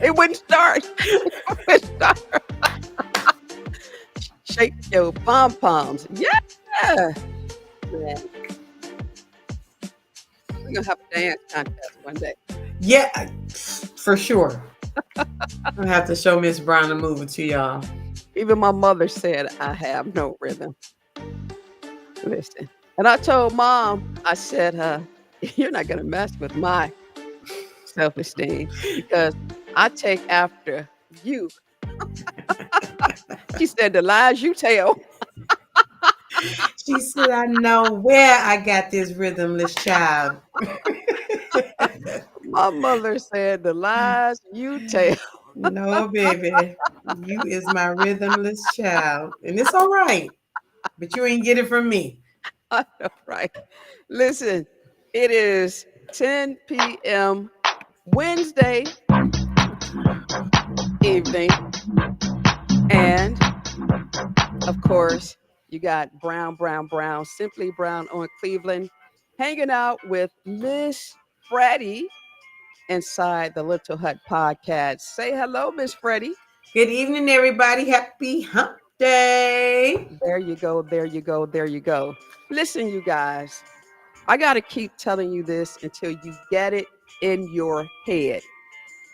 It wouldn't start. It wouldn't start. Shake your pom poms. Yeah. Man, we're gonna have a dance contest one day. Yeah, for sure. I'm gonna have to show Miss Brown the movie to y'all. Even my mother said I have no rhythm. Listen. And I told mom, I said, you're not gonna mess with my self-esteem because I take after you. She said, the lies you tell. She said, I know where I got this rhythmless child. My mother said, the lies you tell. No, baby. You is my rhythmless child. And it's all right. But you ain't get it from me. I know, right? Listen, it is 10 p.m. Wednesday evening. And of course, you got Brown, Simply Brown on Cleveland, hanging out with Miss Freddie inside the Little Hut podcast. Say hello, Miss Freddie. Good evening, everybody. Happy hump day. There you go, there you go, there you go. Listen, you guys, I got to keep telling you this until you get it in your head.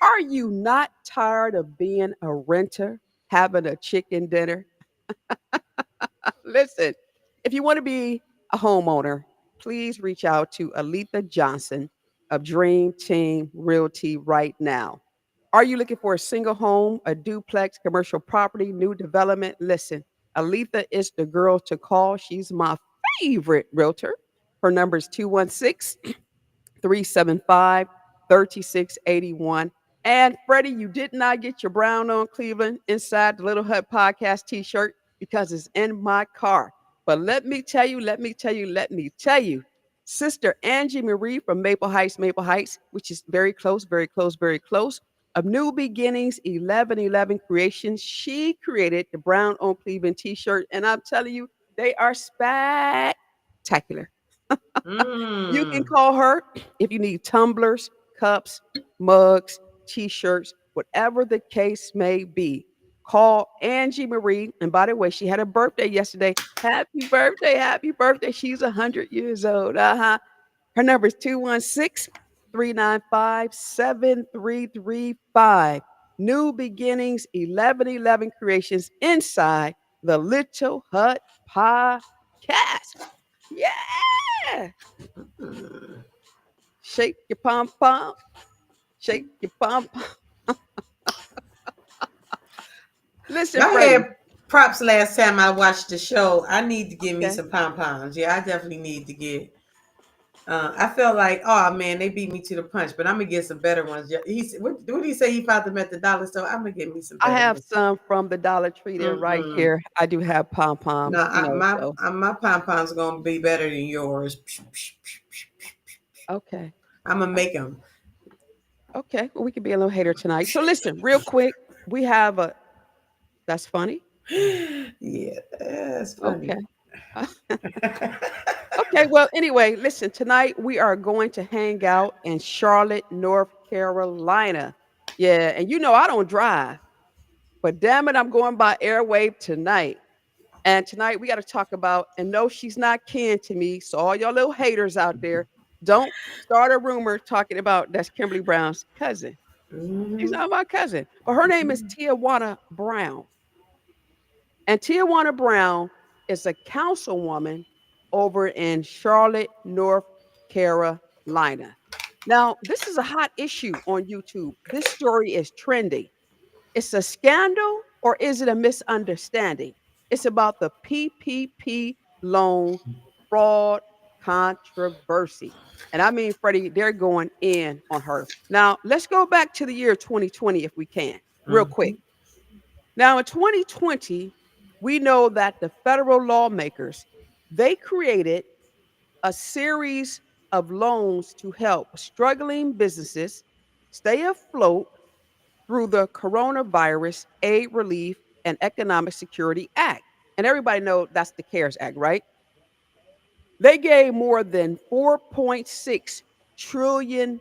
Are you not tired of being a renter, having a chicken dinner? Listen, if you want to be a homeowner, please reach out to Aletha Johnson of Dream Team Realty right now. Are you looking for a single home, a duplex, commercial property, new development? Listen, Aletha is the girl to call. She's my favorite realtor. Her number is 216 375 3681. And Freddie, you did not get your Brown on Cleveland Inside the Little Hut podcast t shirt because it's in my car. But let me tell you, let me tell you, Sister Angie Marie from Maple Heights, which is very close, very close, very close, of New Beginnings 1111 Creations, she created the Brown on Cleveland t shirt. And I'm telling you, they are spectacular. You can Mm. call her if you need tumblers, cups, mugs, t-shirts, whatever the case may be. Call Angie Marie. And by the way, she had a birthday yesterday. Happy birthday, happy birthday. She's 100 years old. Uh-huh. Her number is 216-395-7335. New Beginnings 1111 Creations inside the Little Hut Podcast. Yeah. Mm. Shake your pom pom. Shake your pom pom. Listen, Y'all Freddie. had props last time I watched the show. I need to give me Okay. some pom poms. Yeah, I definitely need to get. I felt like, oh man, they beat me to the punch, but I'm gonna get some better ones. Yeah, what did he say? He found them at the dollar store. I'm gonna get me some I better have ones. some from the Dollar Tree there right Mm-mm. here. I do have pom No, poms, so my pom poms gonna be better than yours. okay. I'm gonna Uh, make them. Okay. Well, we could be a little hater tonight. So listen, real quick, we have a that's funny. Yeah, that's Okay. funny. Okay, well, anyway, listen, tonight we are going to hang out in Charlotte, North Carolina. Yeah, and I don't drive, but damn it, I'm going by airwave tonight. And tonight we got to talk about, and no, she's not kin to me. So all y'all little haters out there, don't start a rumor talking about that's Kimberly Brown's cousin. She's Mhm. not my cousin, but her name is Tiawana Brown. And Tiawana Brown is a councilwoman over in Charlotte, North Carolina. Now, this is a hot issue on YouTube. This story is trending. It's a scandal or is it a misunderstanding? It's about the PPP loan fraud controversy. And I mean, Freddie, they're going in on her. Now, let's go back to the year 2020 if we can, real quick. Mhm. Now, in 2020, we know that the federal lawmakers, they created a series of loans to help struggling businesses stay afloat through the Coronavirus Aid Relief and Economic Security Act. And everybody know that's the CARES Act, right? They gave more than $4.6 trillion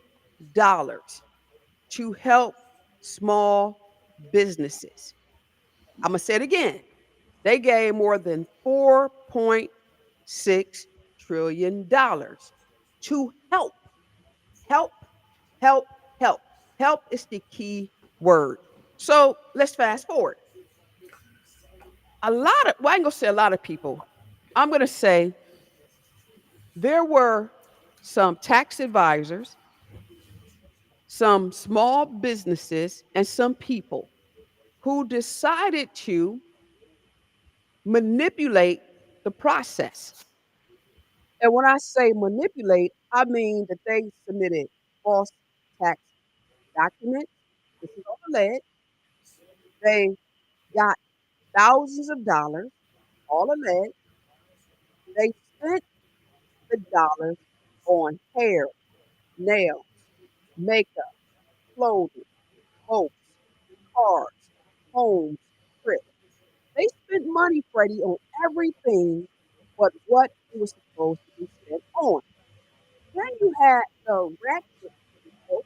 to help small businesses. I'm going to say it again. They gave more than $4.6 trillion to help, help, help. Help is the key word. So let's fast forward. Well, I ain't going to say a lot of people. I'm going to say there were some tax advisors, some small businesses, and some people who decided to manipulate the process. And when I say manipulate, I mean that they submitted false tax documents. This is all alleged. They got thousands of dollars, all alleged. They spent the dollars on hair, nails, makeup, clothing, boats, cars, homes, trips. They spent money, Freddie, on everything but what it was supposed to be spent on. Then you had the ratchet people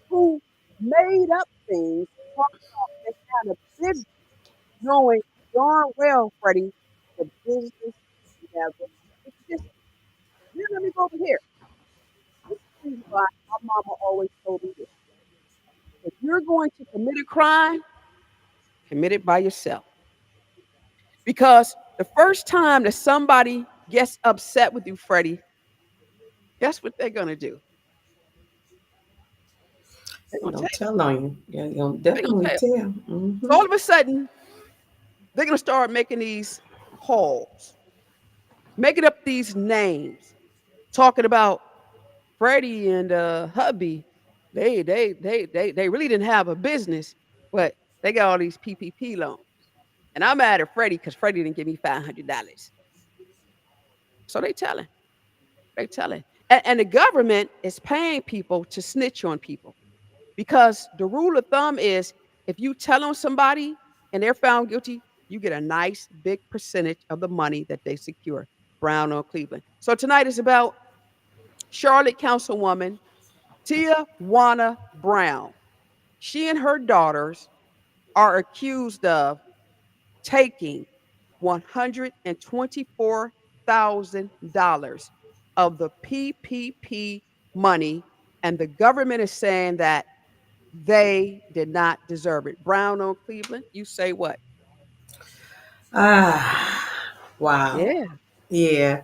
who made up things, talking about they had a business, knowing darn well, Freddie, the business never existed. Now let me go over here. This is the reason why my mama always told me this. If you're going to commit a crime, commit it by yourself. Because the first time that somebody gets upset with you, Freddie, guess what they're gonna do? They're You're gonna gonna tell you. tell on you. Yeah, you're gonna They're gonna definitely tell you. tell. So all of a sudden, they're gonna start making these calls, making up these names, talking about Freddie and hubby. They really didn't have a business, but they got all these PPP loans. And I'm mad at Freddie because Freddie didn't give me $500. So they telling. They telling. And the government is paying people to snitch on people because the rule of thumb is if you tell on somebody and they're found guilty, you get a nice big percentage of the money that they secure. Brown or Cleveland. So tonight is about Charlotte Councilwoman Tiawana Brown. She and her daughters are accused of taking $124,000 of the PPP money, and the government is saying that they did not deserve it. Brown on Cleveland, you say what? Ah, wow. Yeah. Yeah.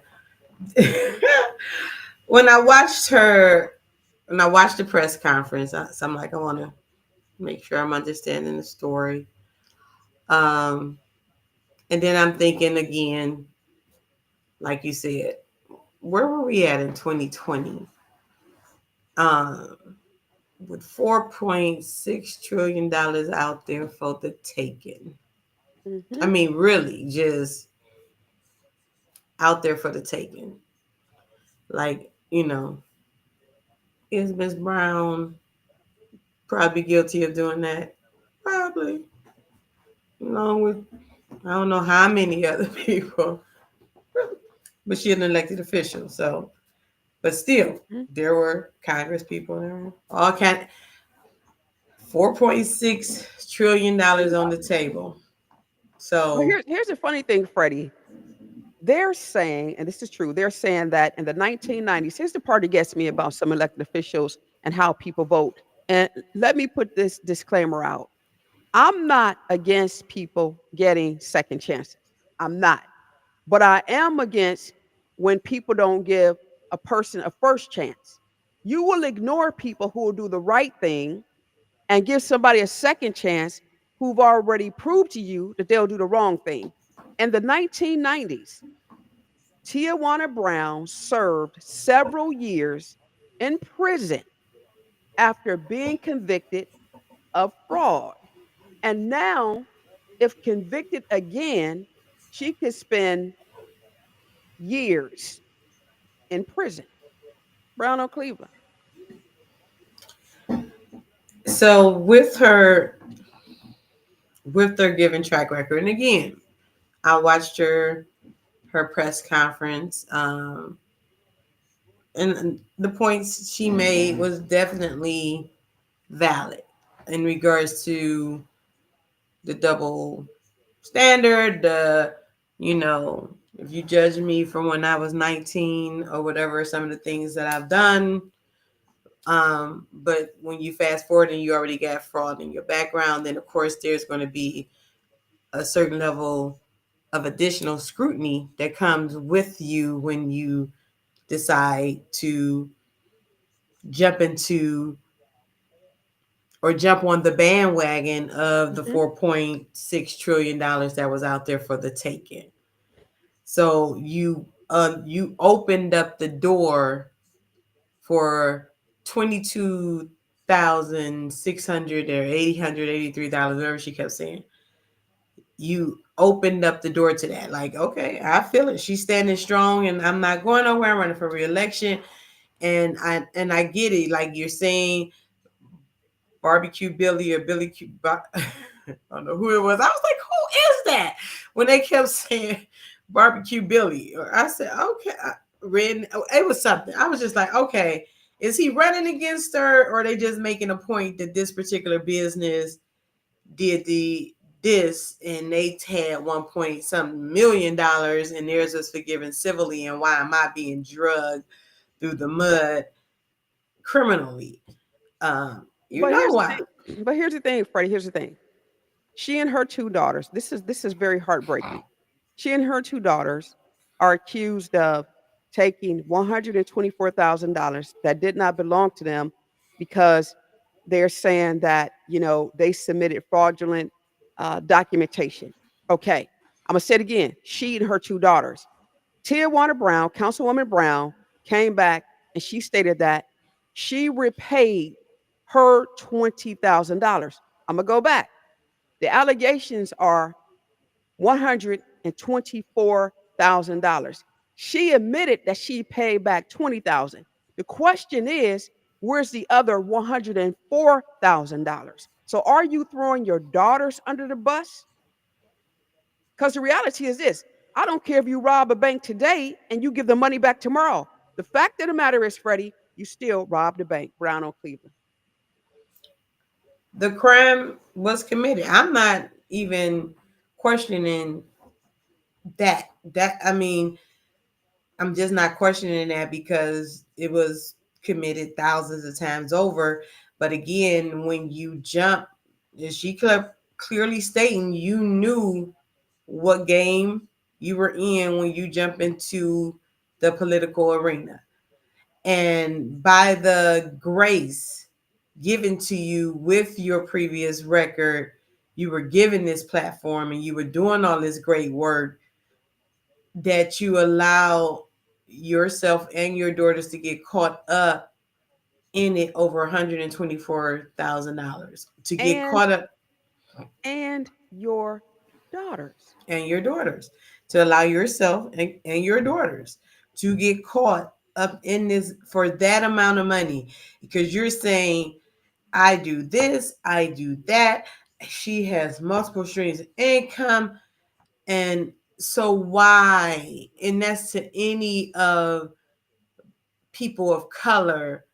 when I watched her, when I watched the press conference, so I'm like, I want to make sure I'm understanding the story. Um, and then I'm thinking again, like you said, where were we at in 2020? Um, with $4.6 trillion out there for the taking. I Hmm. mean, really, just out there for the taking. Like, is Miss Brown probably guilty of doing that? Probably, along with I don't know how many other people, but she's an elected official. So, but still, Hmm. there were Congress people there, all kind. $4.6 trillion on the table. Well, So, here's the funny thing, Freddie. They're saying, and this is true, they're saying that in the 1990s, here's the part that gets me about some elected officials and how people vote. And let me put this disclaimer out. I'm not against people getting second chances. I'm not. But I am against when people don't give a person a first chance. You will ignore people who will do the right thing and give somebody a second chance who've already proved to you that they'll do the wrong thing. In the 1990s, Tiawana Brown served several years in prison after being convicted of fraud. And now, if convicted again, she could spend years in prison. Brown or Cleveland. so with their given track record, and again, I watched her press conference, and the points she made was definitely valid. in regards to the double standard, the, you know, if you judge me from when I was 19 or whatever, some of the things that I've done. But when you fast forward and you already got fraud in your background, then of course there's going to be a certain level of additional scrutiny that comes with you when you decide to jump into or jump on the bandwagon of the Hmm. $4.6 trillion that was out there for the taking. So you opened up the door for 22,600 or $883, whatever she kept saying. You opened up the door to that. Like, okay, I feel it. She's standing strong, and I'm not going nowhere. I'm running for reelection, and I get it. Like you're saying, Barbecue Billy or I don't know who it was. I was like, who is that? When they kept saying Barbecue Billy, or I said, okay, it was something. I was just like, okay, is he running against her, or are they just making a point that this particular business did this and they had 1 point something $1 million and theirs was forgiven civilly, and why am I being drugged through the mud criminally? You But know here's the why? thing. But here's the thing, Freddie. Here's the thing. She and her two daughters. This is very heartbreaking. She and her two daughters are accused of taking $124,000 that did not belong to them because they're saying that they submitted fraudulent documentation. Okay, I'm gonna say it again. She and her two daughters. Tiawana Brown, Councilwoman Brown, came back and she stated that she repaid her $20,000. I'm gonna go back. The allegations are $124,000. She admitted that she paid back $20,000. The question is, where's the other $104,000? So are you throwing your daughters under the bus? Because the reality is this: I don't care if you rob a bank today and you give the money back tomorrow. The fact of the matter is, Freddie, you still robbed the bank, Brown on Cleveland. The crime was committed. I'm not even questioning that. I mean, I'm just not questioning that because it was committed thousands of times over. But again, when you jump, she clearly stating you knew what game you were in when you jump into the political arena. And by the grace given to you with your previous record, you were given this platform and you were doing all this great work, that you allow yourself and your daughters to get caught up in it over $124,000, to get And caught up, and your daughters. and your daughters, to allow yourself and your daughters to get caught up in this for that amount of money, because you're saying, I do this, I do that. She has multiple streams of income. And so why? And that's to any of people of color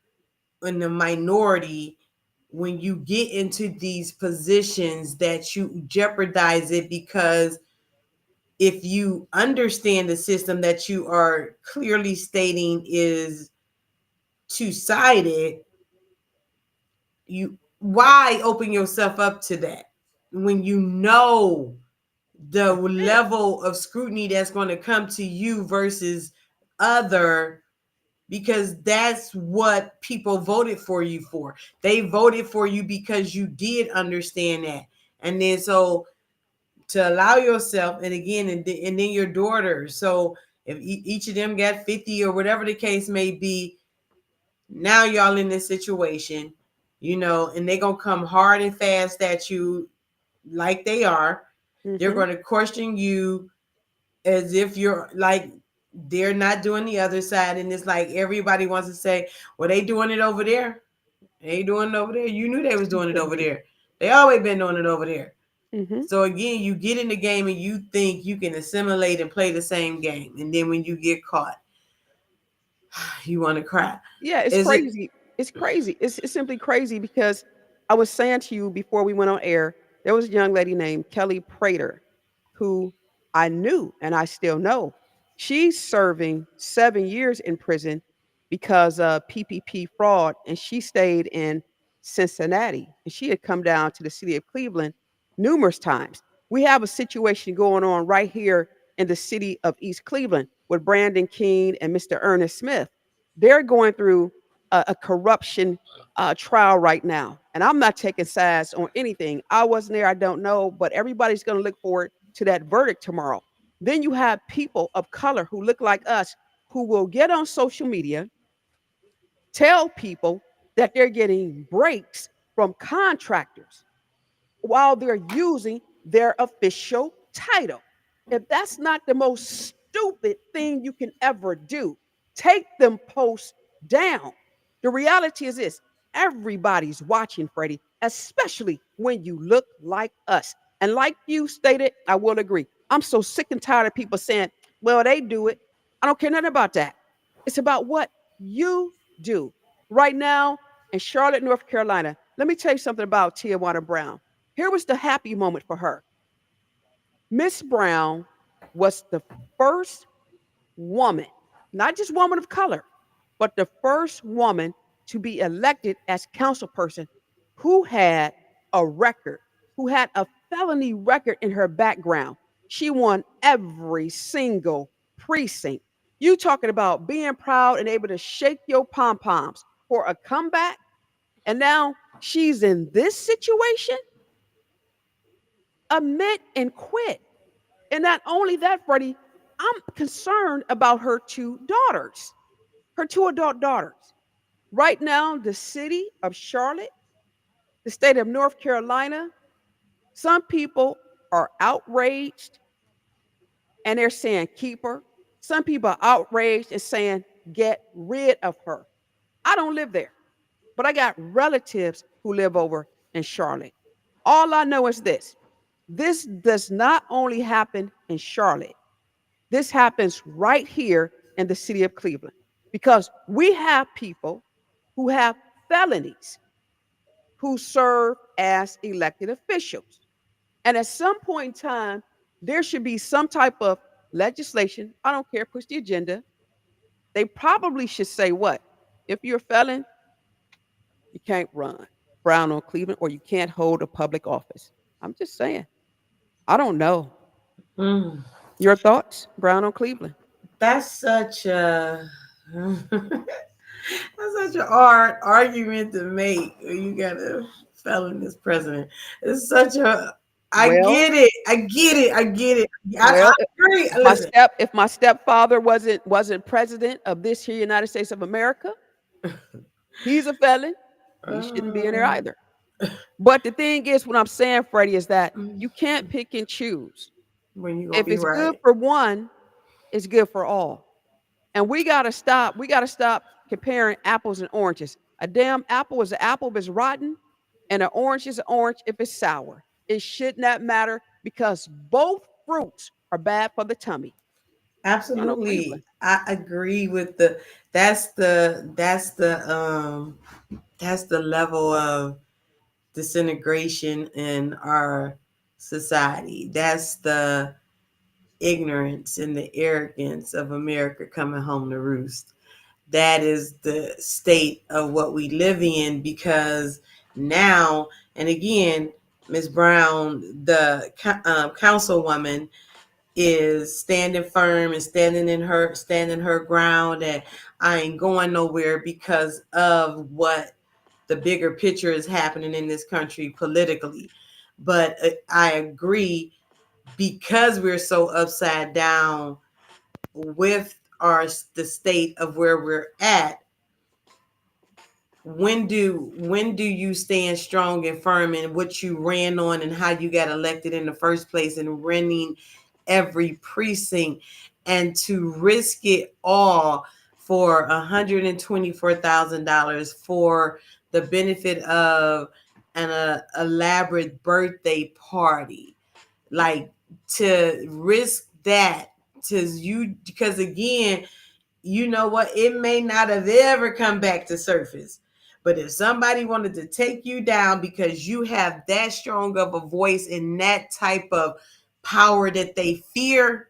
in the minority, when you get into these positions, that you jeopardize it, because if you understand the system that you are clearly stating is two-sided, you why open yourself up to that when you know the That's it. level of scrutiny that's going to come to you versus other, because that's what people voted for you for. They voted for you because you did understand that. And then so to allow yourself, and again, and then your daughter, so if each of them got 50 or whatever the case may be, now y'all in this situation, and they gonna come hard and fast at you like they are. They're Mm-hmm. going to question you as if you're like, they're not doing the other side. And it's like everybody wants to say, well, they doing it over there. They doing it over there. You knew they was doing it over there. They always been doing it over there. Mm-hmm. So again, you get in the game and you think you can assimilate and play the same game. And then when you get caught, you want to cry. Yeah, it's Is it? crazy. It's crazy. It's simply crazy because I was saying to you before we went on air, there was a young lady named Kelly Prater who I knew and I still know. She's serving 7 years in prison because of PPP fraud, and she stayed in Cincinnati. And she had come down to the city of Cleveland numerous times. We have a situation going on right here in the city of East Cleveland with Brandon Keene and Mr. Ernest Smith. They're going through a corruption trial right now. And I'm not taking sides on anything. I wasn't there, I don't know, but everybody's going to look forward to that verdict tomorrow. Then you have people of color who look like us who will get on social media, tell people that they're getting breaks from contractors while they're using their official title. If that's not the most stupid thing you can ever do, take them posts down. The reality is this: everybody's watching, Freddie, especially when you look like us. And like you stated, I will agree. I'm so sick and tired of people saying, well, they do it. I don't care nothing about that. It's about what you do. Right now in Charlotte, North Carolina, let me tell you something about Tiawana Brown. Here was the happy moment for her. Miss Brown was the first woman, not just woman of color, but the first woman to be elected as councilperson who had a record, who had a felony record in her background. She won every single precinct. You talking about being proud and able to shake your pom poms for a comeback, and now she's in this situation. Admit and quit. And not only that, Freddie, I'm concerned about her two daughters, her two adult daughters. Right now, the city of Charlotte, the state of North Carolina, some people are outraged and they're saying keep her. Some people are outraged and saying get rid of her. I don't live there, but I got relatives who live over in Charlotte. All I know is this does not only happen in Charlotte, this happens right here in the city of Cleveland because we have people who have felonies who serve as elected officials. And at some point in time, there should be some type of legislation. I don't care, push the agenda. They probably should say what? If you're a felon, you can't run Brown on Cleveland or you can't hold a public office. I'm just saying. I don't know. Mm. Your thoughts, Brown on Cleveland? That's such a that's such a hard argument to make. You got a felon as president. It's such a. I Well, get it. I get it. I get it. I well, agree. if my Listen. step if my stepfather wasn't president of this here United States of America, he's a felon. He shouldn't be in there Uh, either. But the thing is, what I'm saying, Freddie, is that you can't pick and choose. when you gonna If be it's good right? for one, it's good for all. And we gotta stop. We gotta stop comparing apples and oranges. A damn apple is an apple if it's rotten, and an orange is an orange if it's sour. It should not matter because both fruits are bad for the tummy. Brown on Cleveland. Absolutely. I agree with the that's the that's the that's the level of disintegration in our society. That's the ignorance and the arrogance of America coming home to roost. That is the state of what we live in because now, and again, Ms. Brown, the councilwoman, is standing firm and standing her ground, and I ain't going nowhere because of what the bigger picture is happening in this country politically. But I agree, because we're so upside down with our the state of where we're at. When do you stand strong and firm in what you ran on and how you got elected in the first place and running every precinct, and to risk it all for $124,000 for the benefit of an elaborate birthday party, like, to risk that, to you, because again, you know what, it may not have ever come back to surface, But if somebody wanted to take you down because you have that strong of a voice and that type of power that they fear,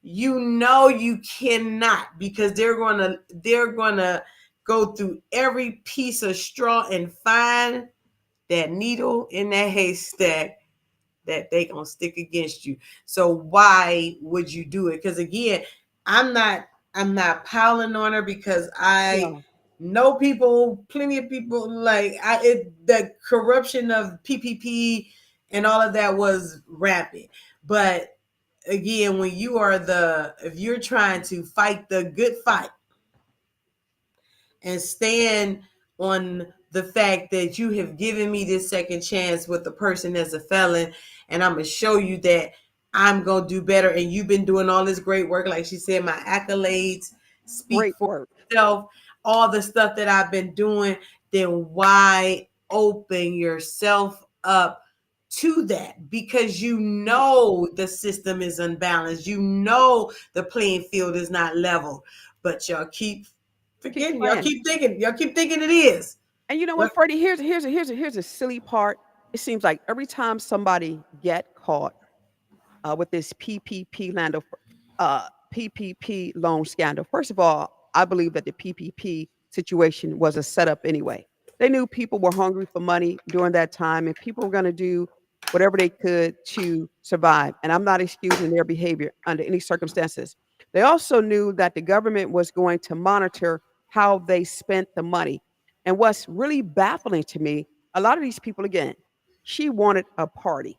you know you cannot, because they're gonna go through every piece of straw and find that needle in that haystack that they gonna stick against you. So why would you do it? Because again, I'm not I'm not piling on her, because I No, know people, plenty of people, like the corruption of PPP and all of that was rampant. But again, when you are if you're trying to fight the good fight and stand on the fact that you have given me this second chance with the person as a felon, and I'm gonna show you that I'm gonna do better, and you've been doing all this great work, like she said, my accolades speak great for work. itself, all the stuff that I've been doing, then why open yourself up to that? Because you know the system is unbalanced, you know the playing field is not level, but y'all keep Keep forgetting. playing. Y'all keep thinking it is. And you know Y'all- what, Freddie? Here's a silly part. It seems like every time somebody get caught with this PPP loan scandal. First of all, I believe that the PPP situation was a setup anyway. They knew people were hungry for money during that time, and people were going to do whatever they could to survive. And I'm not excusing their behavior under any circumstances. They also knew that the government was going to monitor how they spent the money. And what's really baffling to me, a lot of these people, again, she wanted a party.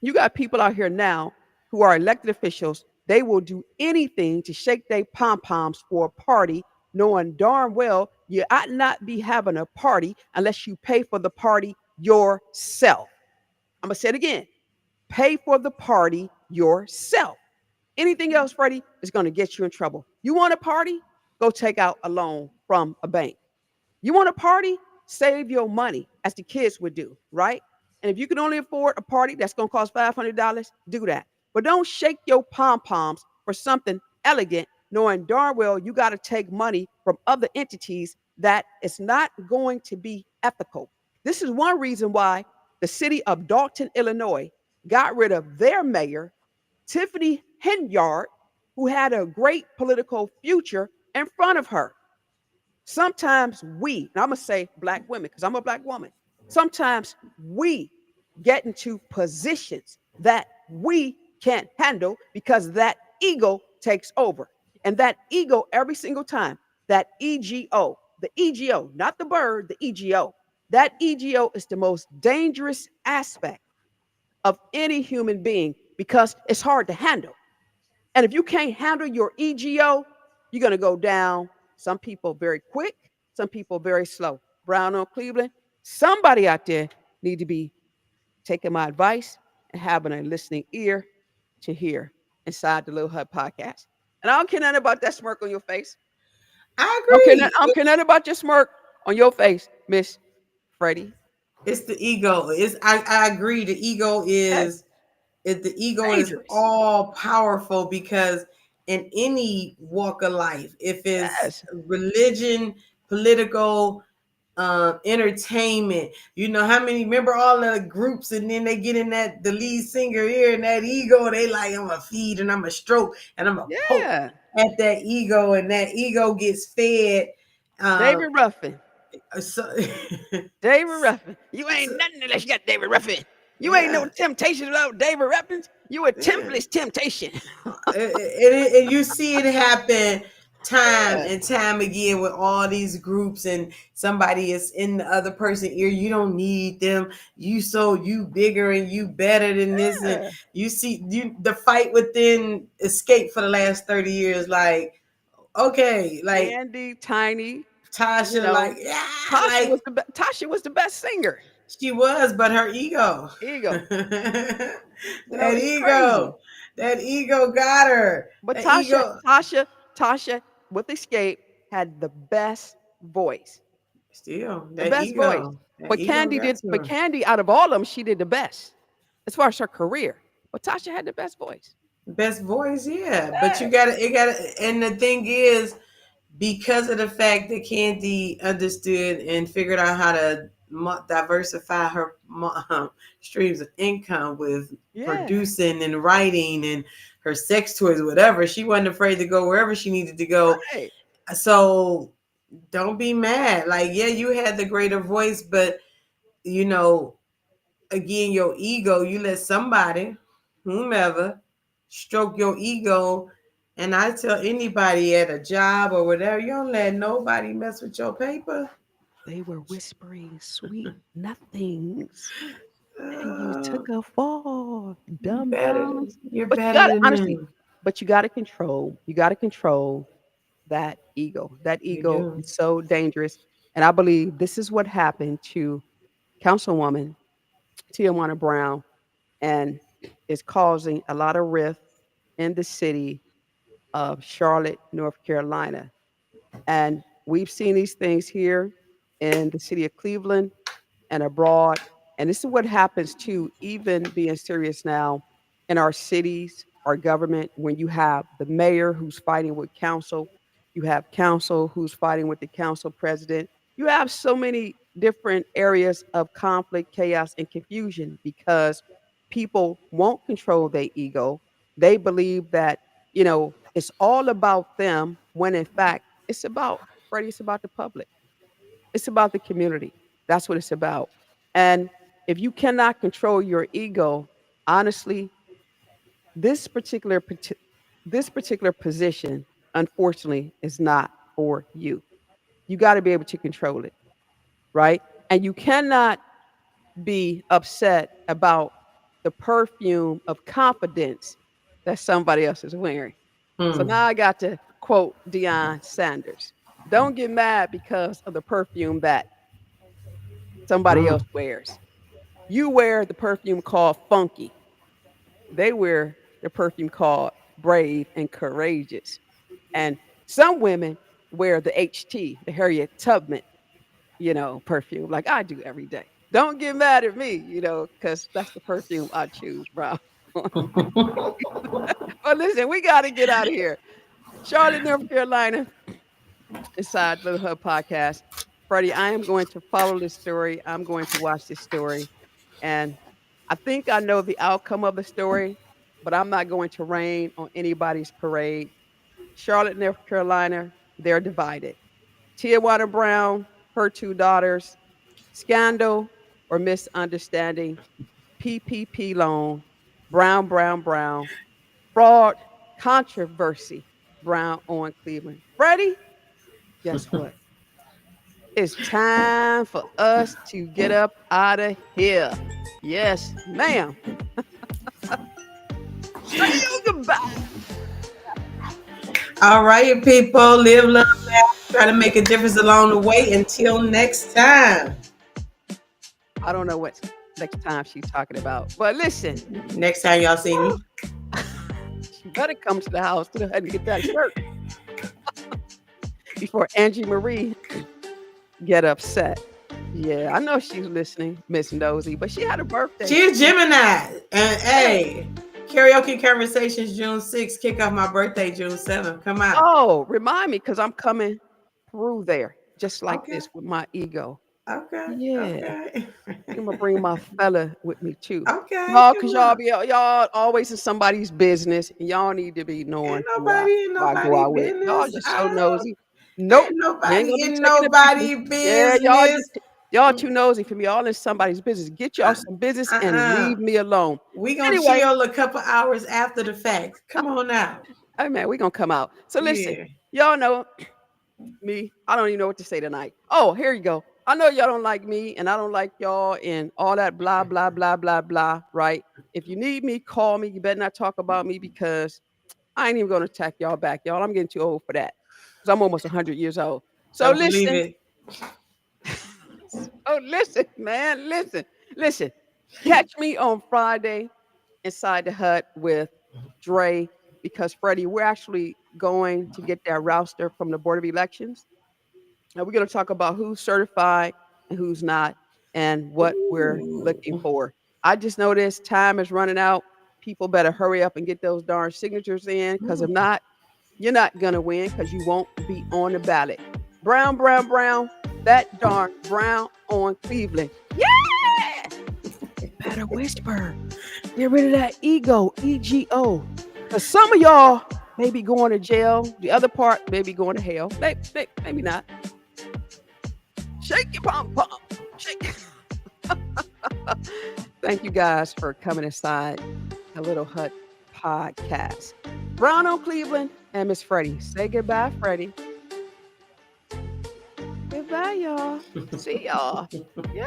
You got people out here now who are elected officials. They will do anything to shake their pom poms for a party, knowing darn well you ought not be having a party unless you pay for the party yourself. I'm going to say it again, pay for the party yourself. Anything else, Freddie, is going to get you in trouble. You want a party? Go take out a loan from a bank. You want a party? Save your money, as the kids would do, right? And if you can only afford a party that's going to cost $500, do that. But don't shake your pom poms for something elegant, knowing darn well you got to take money from other entities that is not going to be ethical. This is one reason why the city of Dalton, Illinois, got rid of their mayor, Tiffany Henyard, who had a great political future in front of her. Sometimes we, and I'm going to say black women because I'm a black woman, sometimes we get into positions that we can't handle because that ego takes over. And that ego, every single time, that ego, not the bird, the ego, that ego is the most dangerous aspect of any human being because it's hard to handle. And if you can't handle your ego, you're going to go down. Some people very quick, some people very slow. Brown on Cleveland, somebody out there need to be taking my advice and having a listening ear to hear inside the Little Hut podcast. And I don't care nothing about that smirk on your face. I I agree. don't care nothing about your smirk on your face, Miss Freddie. It's the ego. I agree. Yes, The ego is dangerous. all powerful, because in any walk of life, if it's Yes, religion, political, entertainment, you know how many, remember all the groups, and then they get in that the lead singer here and that ego, they like, I'm gonna feed and I'm gonna stroke and I'm gonna poke yeah. at that ego, and that ego gets fed. David um Ruffin. so, David Ruffin. You so ain't nothing unless you got David Ruffin. You ain't no yeah. temptation without David Ruffin. You a Yeah. temptless temptation. And you see it happen time Yeah, and time again with all these groups, and somebody is in the other person's ear, you don't need them, you bigger and you better than this, and yeah. you see the fight within Escape for the last 30 years, like, okay, like Candy, Tiny, you Tasha, like, know. yeah, like Tasha was the best singer. she was, but her ego. Ego. that You know, it's ego. crazy. That ego got her. But That ego. Tasha with Escape had the best voice. Still, The that best voice. ego. That ego got to But her. Candy out of all of them, she did the best as far as her career. But Tasha had the best voice. Best voice, yeah. But you Yeah. gotta, it gotta, and the thing is, because of the fact that Candy understood and figured out how to diversify her streams of income with Yeah. producing and writing and her sex toys, whatever. She wasn't afraid to go wherever she needed to go. Right. So don't be mad. Like, yeah, you had the greater voice, but you know, again, your ego, you let somebody, whomever, stroke your ego. And I tell anybody at a job or whatever, you don't let nobody mess with your paper. They were whispering sweet nothings, and you Uh, took a fall, you dumb better, dumb. you're But you better got to than honestly, them. but you got to control. You got to control that ego. That You ego do. is so dangerous, and I believe this is what happened to Councilwoman Tiawana Brown, and is causing a lot of rift in the city of Charlotte, North Carolina. And we've seen these things here in the city of Cleveland and abroad. And this is what happens to even being serious now in our cities, our government, when you have the mayor who's fighting with council, you have council who's fighting with the council president. You have so many different areas of conflict, chaos, and confusion because people won't control their ego. They believe that, it's all about them when in fact it's about Freddie, it's about the public. It's about the community. That's what it's about. And if you cannot control your ego, honestly, this particular this particular position, unfortunately, is not for you. You got to be able to control it, right? And you cannot be upset about the perfume of confidence that somebody else is wearing. So Hmm. now I got to quote Deion Sanders. Don't get mad because of the perfume that somebody Hmm. else wears. You wear the perfume called funky. They wear the perfume called brave and courageous. And some women wear the HT, the Harriet Tubman, perfume, like I do every day. Don't get mad at me, because that's the perfume I choose, bro. But listen, we got to get out of here. Charlotte, North Carolina, inside Little Hub Podcast. Freddie, I am going to follow this story. I'm going to watch this story. And I think I know the outcome of the story, but I'm not going to rain on anybody's parade. Charlotte, North Carolina, they're divided. Tiawana Brown, her two daughters, scandal or misunderstanding, PPP loan, Brown, Brown, Brown, fraud, controversy, Brown on Cleveland. Freddie, guess what? It's time for us to get up out of here. Yes, ma'am. Say your goodbye. All right, people, live, love, laugh, try to make a difference along the way. Until next time. I don't know what next time she's talking about, but listen, Next time y'all see me. she better come to the house to and get that shirt before Angie Marie get upset. Yeah, I know she's listening, Miss Nosy, but she had a birthday. She is Gemini. And Yeah. hey, karaoke conversations June 6th. Kick off my birthday June 7th. Come out. Oh, remind me because I'm coming through there just like Okay. this with my ego. Okay. Yeah. Okay. I'm gonna bring my fella with me too. Okay. Y'all, Come cause on. y'all always in somebody's business, and y'all need to be knowing Ain't who I go nobody out with. Y'all business. just so I nosy. ain't Nope, you ain't nobody gonna be in taking the pictures. nobody Yeah, business. y'all too nosy for me. All in somebody's business. Get y'all Uh, some business and uh-uh. leave me alone. We gonna Anyway, chill a couple hours after the fact. Come on out. hey man, we gonna come out. So listen, Yeah. y'all know me. I don't even know what to say tonight. Oh, here you go. I know y'all don't like me and I don't like y'all and all that blah, blah, blah, blah, blah, right? If you need me, call me. You better not talk about me because I ain't even going to attack y'all back, y'all. I'm getting too old for that because I'm almost 100 years old. So Don't believe listen. it. Oh, listen, man. Listen. Catch me on Friday inside the hut with Dre because Freddie, we're actually going to get that roster from the Board of Elections. And we're going to talk about who's certified and who's not and what we're looking Ooh. for. I just noticed time is running out. People better hurry up and get those darn signatures in because if not, You're not going to win because you won't be on the ballot. Brown, Brown, Brown, that darn Brown on Cleveland. Yeah! Better whisper. Get rid of that ego, EGO. Because some of y'all may be going to jail. The other part may be going to hell. Maybe not. Shake your pom pom. Shake. Thank you guys for coming inside the Little Hut podcast. Brown on Cleveland and Miss Freddie. Say goodbye, Freddie. Goodbye, y'all. See y'all. Yeah.